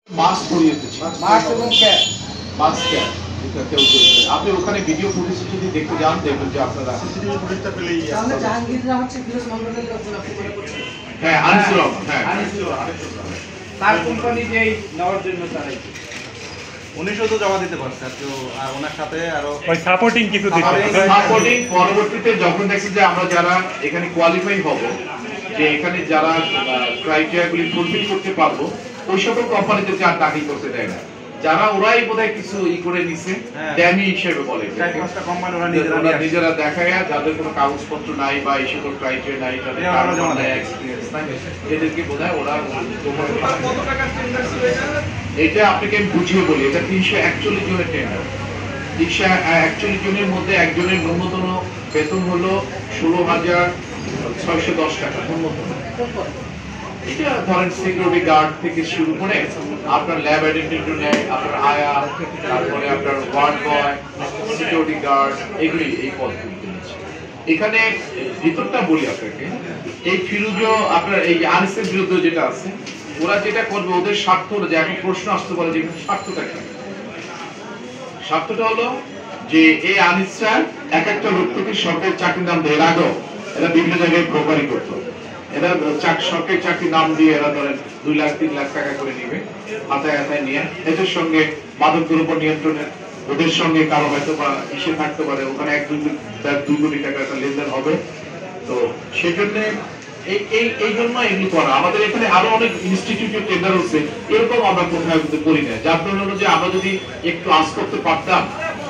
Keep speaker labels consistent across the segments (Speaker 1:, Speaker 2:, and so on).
Speaker 1: Mask পরিয়ে দিচ্ছি,
Speaker 2: mask এবং ক্যাপ,
Speaker 1: মাস্ক ক্যাপ এটা কেউ করবে। আপনি ওখানে ভিডিও ফুটেজ যদি দেখতে যান দেখবেন যে আপনারা
Speaker 2: সিসিটিভি ফুটেজটা পেলেই
Speaker 3: তাহলে জাহাঙ্গীররা হচ্ছে ফিরোজ মন্ডলের লোকজন আপনি মনে করছেন?
Speaker 1: হ্যাঁ আনিসুর রহমান, হ্যাঁ
Speaker 3: তার কোম্পানি যেই নেওয়ার জন্য তারাই
Speaker 2: উনিশও তো জমা দিতে পারছে, তো আর ওনার সাথে আরো
Speaker 4: ওই সাপোর্টিং কিছু দিতে
Speaker 1: সাপোর্টিং পরবর্তীতে যখন দেখছি যে আমরা যারা এখানে কোয়ালিফাই হব, যে এখানে যারা ক্রাইটেরিয়াগুলি ফুলফিল করতে পারবো, ওই সকল কোম্পানিতে আর দাখিল করতে দেয় না। যারা ওরাই বোধহয় কিছু করে নিছে, ড্যামি হিসেবে বলে,
Speaker 2: কোম্পানি ওরা
Speaker 1: নিজেরা দেখায় যাদের কোনো কাগজপত্র নাই বা এই সকল ক্রাইটেরিয়া নাই, তাদের এক্সপিরিয়েন্স নাই, এদেরকে বোধহয় ওরা। এটা আপনাকে আমি বুঝিয়ে বলি, এটা 341 জনের টেন্ডার। 341 জনের মধ্যে একজনের ন্যূনতম বেতন হলো 16,610 টাকা ন্যূনতম। এটা ধরেন সিকিউরিটি গার্ড থেকে শুরু করে আপনার ল্যাব অ্যাটেন্ডেন্ট নেয়, আপনার আয়া, তারপরে আপনার ওয়ার্ড বয়, সিকিউরিটি গার্ড, এগুলি এই পদগুলিতে নিচ্ছে। এখানে ভিতরটা বলি আপনাকে, এই ফিরোজও আপনার এই আনিসের বিরুদ্ধে যেটা আছে, ওরা যেটা করবে ওদের স্বার্থ হলো, যে এখন প্রশ্ন আসতে পারে যে স্বার্থটা কি। স্বার্থটা হলো যে এই আনিসরা এক একটা লোক থেকে সরকারি চাকরির নাম দেয়, আগেও এরা বিভিন্ন জায়গায় ব্রোকারি করতো। এরা সরকারি চাকরির নাম দিয়ে এরা ধরেন 2 লাখ 3 লাখ টাকা করে নিবে হাতায় হাতায় নিয়ে। এদের সঙ্গে মাদক দ্রব্য নিয়ন্ত্রণের ওদের সঙ্গে কারো হয়তো বা ইসে থাকতে পারে, ওখানে 1-2 কোটি টাকা একটা লেনদেন হবে। তো সেই জন্য এই জন্য এগুলি করা। আমাদের এখানে আরো অনেক ইনস্টিটিউটের টেন্ডার হচ্ছে, এরকম আমরা কোথাও কিন্তু করি না। যার কারণে হলো যে আমরা যদি একটু আশ করতে পারতাম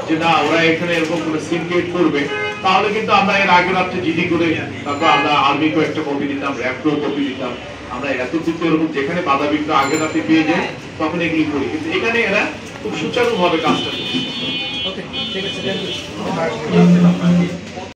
Speaker 1: যে না ওরা এখানে এরকম কোনো সিনক্রিয়েট করবে, তাহলে কিন্তু আমরা এর আগে রাত্রে জিডি করে, তারপর আমরা আর্মিকেও একটা কপি দিতাম, র্যাবকেও কপি দিতাম। আমরা এত কিছু এরকম যেখানে বাধা বিঘ্ন আগে রাতে পেয়ে যাই তখন এগুলি করি, কিন্তু এখানে এরা খুব সুচারুভাবে কাজটা করছে।
Speaker 3: ওকে, ঠিক আছে।